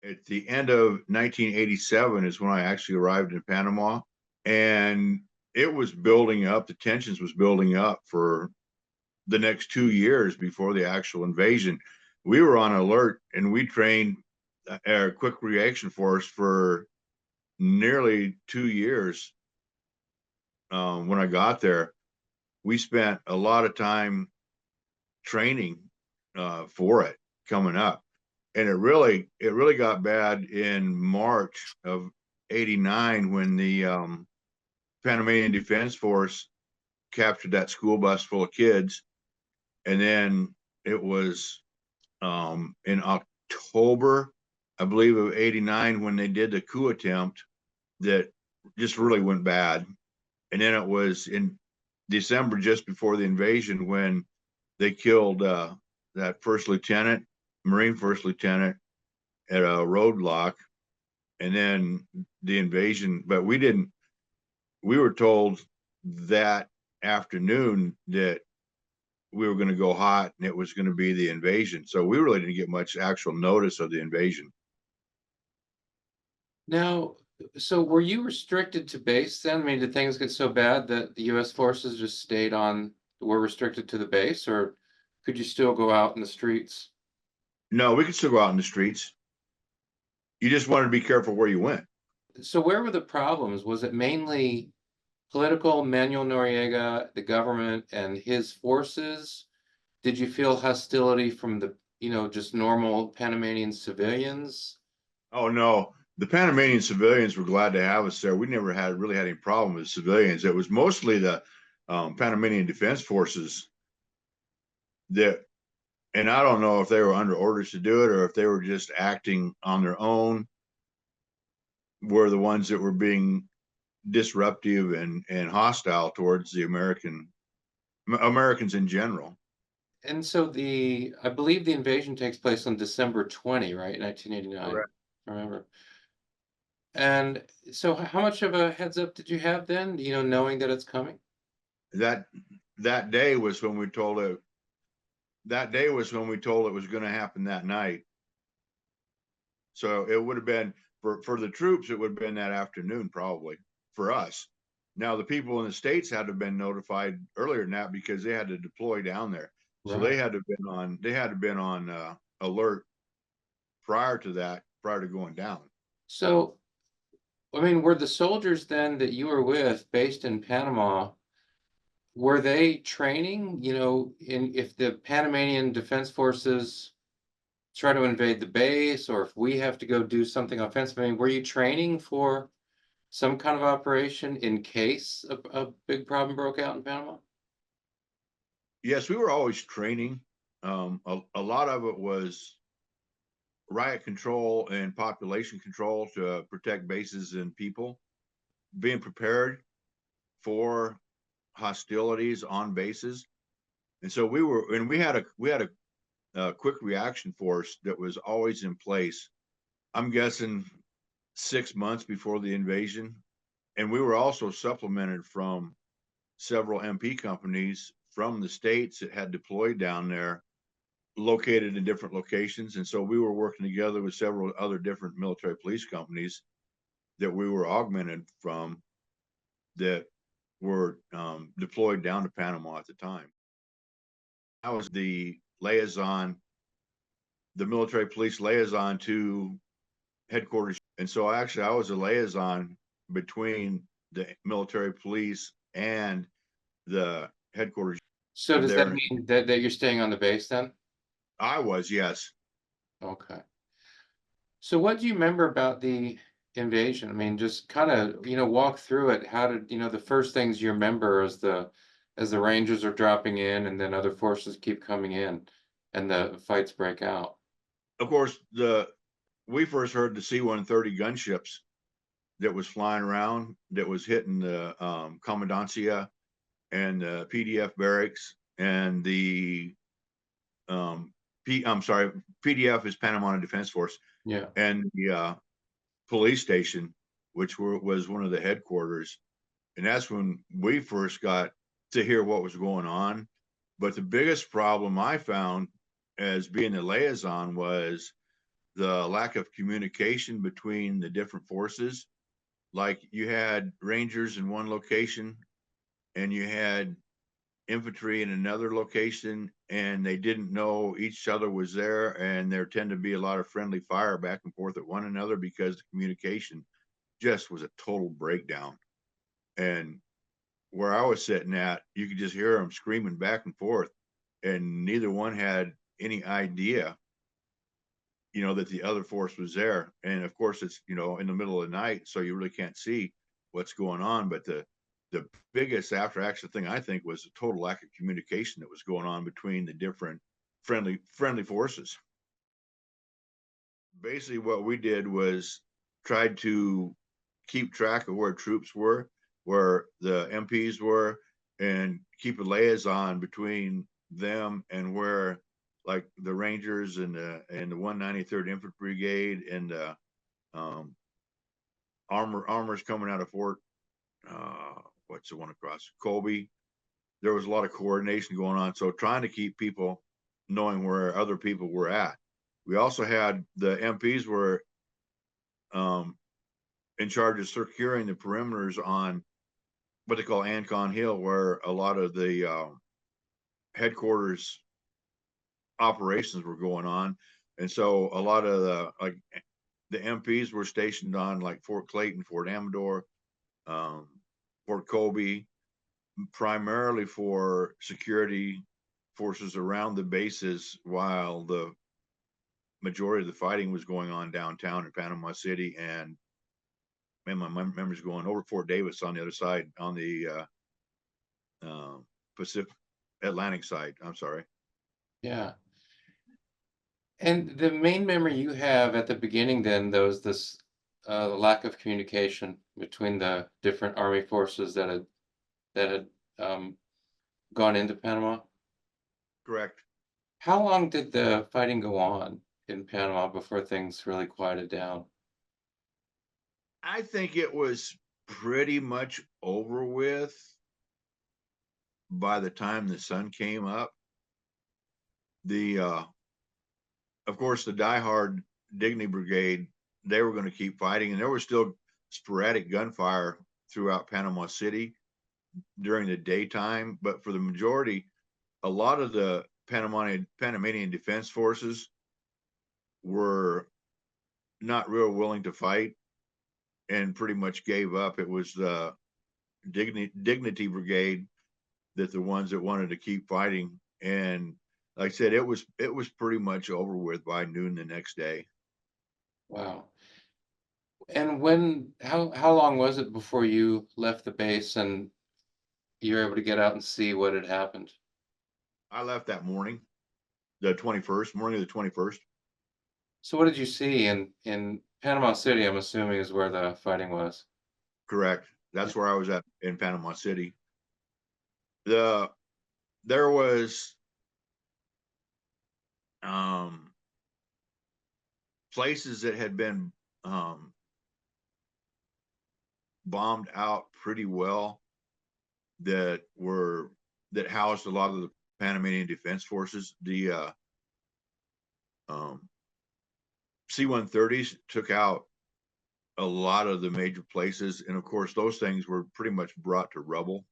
at the end of 1987 is when I actually arrived in Panama, and it was building up. The tensions was building up for the next 2 years before the actual invasion. We were on alert, and we trained a quick reaction force for nearly 2 years. When I got there, we spent a lot of time training for it coming up, and it really got bad in March of '89 when the Panamanian Defense Force captured that school bus full of kids, and then it was in October, I believe, of '89 when they did the coup attempt that just really went bad, and then it was in December, just before the invasion, when they killed that first lieutenant, Marine first lieutenant, at a roadblock, and then the invasion. But we didn't. We were told that afternoon that we were going to go hot and it was going to be the invasion. So we really didn't get much actual notice of the invasion. Now, so were you restricted to base then? I mean, did things get so bad that the US forces just were restricted to the base, or could you still go out in the streets? No, we could still go out in the streets. You just wanted to be careful where you went. So where were the problems? Was it mainly political, Manuel Noriega, the government, and his forces? Did you feel hostility from just normal Panamanian civilians? Oh no, the Panamanian civilians were glad to have us there. We never really had any problem with civilians. It was mostly the Panamanian Defense Forces that, and I don't know if they were under orders to do it or if they were just acting on their own, were the ones that were being disruptive and hostile towards the Americans in general. And so I believe the invasion takes place on December 20, right, 1989. Correct. I remember. And so how much of a heads up did you have then, knowing that it's coming? That that day was when we told it. That day was when we told it was going to happen that night. So it would have been for the troops. It would have been that afternoon, probably for us. Now the people in the States had to have been notified earlier than that because they had to deploy down there. So Right. they had to have been on alert prior to that, prior to going down. So, I mean, were the soldiers then that you were with based in Panama, were they training, in if the Panamanian Defense Forces try to invade the base, or if we have to go do something offensive? I mean, were you training for some kind of operation in case a big problem broke out in Panama? Yes, we were always training. A lot of it was riot control and population control to protect bases and people, being prepared for hostilities on bases. And so we had a quick reaction force that was always in place. I'm guessing 6 months before the invasion. And we were also supplemented from several MP companies from the States that had deployed down there, located in different locations. And so we were working together with several other different military police companies that we were augmented from that were deployed down to Panama at the time. I was the liaison, the military police liaison to headquarters. And so I was a liaison between the military police and the headquarters So does that there. mean that you're staying on the base then? I was, yes. Okay. So what do you remember about the invasion? I mean, just kind of, walk through it. How did, the first things you remember as the Rangers are dropping in and then other forces keep coming in and the fights break out? Of course, we first heard the C-130 gunships that was flying around, that was hitting the Commandancia and the PDF barracks and the I'm sorry, PDF is Panama Defense Force, Yeah. and the police station, which was one of the headquarters. And that's when we first got to hear what was going on. But the biggest problem I found as being the liaison was the lack of communication between the different forces. Like you had Rangers in one location and you had infantry in another location, and they didn't know each other was there, and there tended to be a lot of friendly fire back and forth at one another because the communication just was a total breakdown. And where I was sitting at, you could just hear them screaming back and forth, and neither one had any idea, that the other force was there. And of course, it's in the middle of the night, so you really can't see what's going on. But the biggest after action thing, I think, was the total lack of communication that was going on between the different friendly forces. Basically, what we did was tried to keep track of where troops were, where the MPs were, and keep a liaison between them and where, like, the Rangers and the 193rd Infantry Brigade and the armors coming out of Fort what's the one across Colby. There was a lot of coordination going on, so trying to keep people knowing where other people were at. We also had the MPs were in charge of securing the perimeters on what they call Ancon Hill, where a lot of the headquarters operations were going on. And so a lot of the MPs were stationed on like Fort Clayton, Fort Amador, Fort Colby, primarily for security forces around the bases, while the majority of the fighting was going on downtown in Panama City. And man, my memory's going over Fort Davis on the other side, on the Pacific Atlantic side. I'm sorry. Yeah. And the main memory you have at the beginning then, there was this lack of communication between the different army forces that had gone into Panama. Correct. How long did the fighting go on in Panama before things really quieted down? I think it was pretty much over with by the time the sun came up. The of course, the diehard Dignity Brigade, they were going to keep fighting, and there was still sporadic gunfire throughout Panama City during the daytime. But for the majority, a lot of the Panamanian defense forces were not real willing to fight and pretty much gave up. It was the Dignity Brigade that the ones that wanted to keep fighting. And like I said, it was pretty much over with by noon the next day. Wow. And how long was it before you left the base and you were able to get out and see what had happened? I left that morning, the 21st, morning of the 21st. So what did you see in Panama City, I'm assuming is where the fighting was. Correct. Yeah. That's where I was at in Panama City. There was um, places that had been bombed out pretty well that housed a lot of the Panamanian defense forces. The C-130s took out a lot of the major places, and of course, those things were pretty much brought to rubble.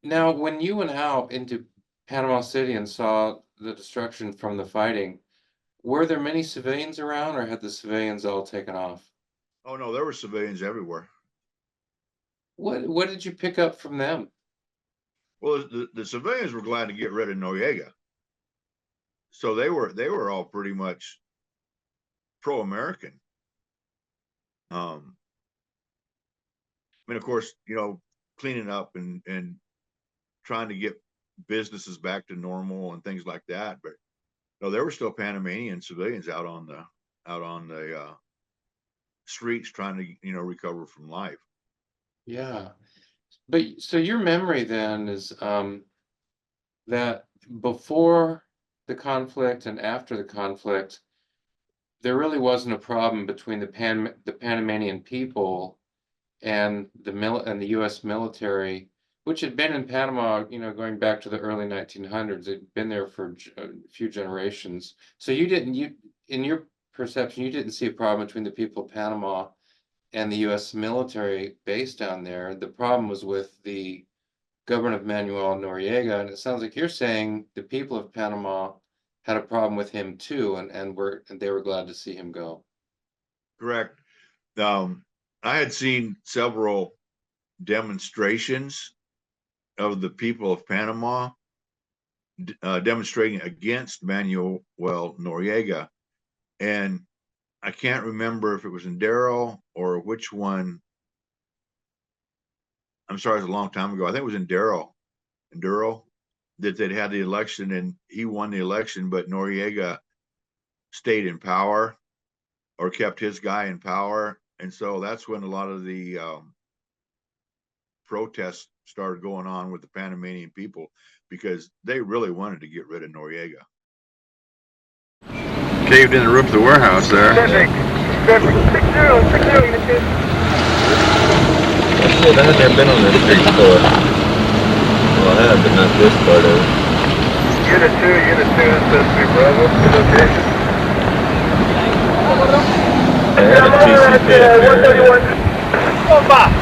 Now, when you went out into Panama City and saw the destruction from the fighting, were there many civilians around or had the civilians all taken off? Oh no, there were civilians everywhere. What did you pick up from them? Well, the civilians were glad to get rid of Noriega, so they were all pretty much pro-American. I mean, of course, cleaning up and trying to get businesses back to normal and things like that. But no, there were still Panamanian civilians out on the streets trying to recover from life. Yeah. But so your memory then is that before the conflict and after the conflict, there really wasn't a problem between the Panamanian people and the U.S. military, which had been in Panama, going back to the early 1900s. It'd been there for a few generations. So you didn't you in your perception, you didn't see a problem between the people of Panama and the U.S. military base down there. The problem was with the government of Manuel Noriega, and it sounds like you're saying the people of Panama had a problem with him too, and they were glad to see him go. Correct. I had seen several demonstrations of the people of Panama demonstrating against Manuel Noriega, and I can't remember if it was in Darrow or which one. I'm sorry, it was a long time ago. I think it was in Darrow, that they'd had the election and he won the election, but Noriega stayed in power or kept his guy in power. And so that's when a lot of the protests started going on with the Panamanian people, because they really wanted to get rid of Noriega. Caved in the roof of the warehouse there. Pacific. 60, unit 2. Shit, I had never been on this street before. Well, I have, but not this part of it. Unit 2, this is me, Bravo. Good location. I had a TC pit up here. 131.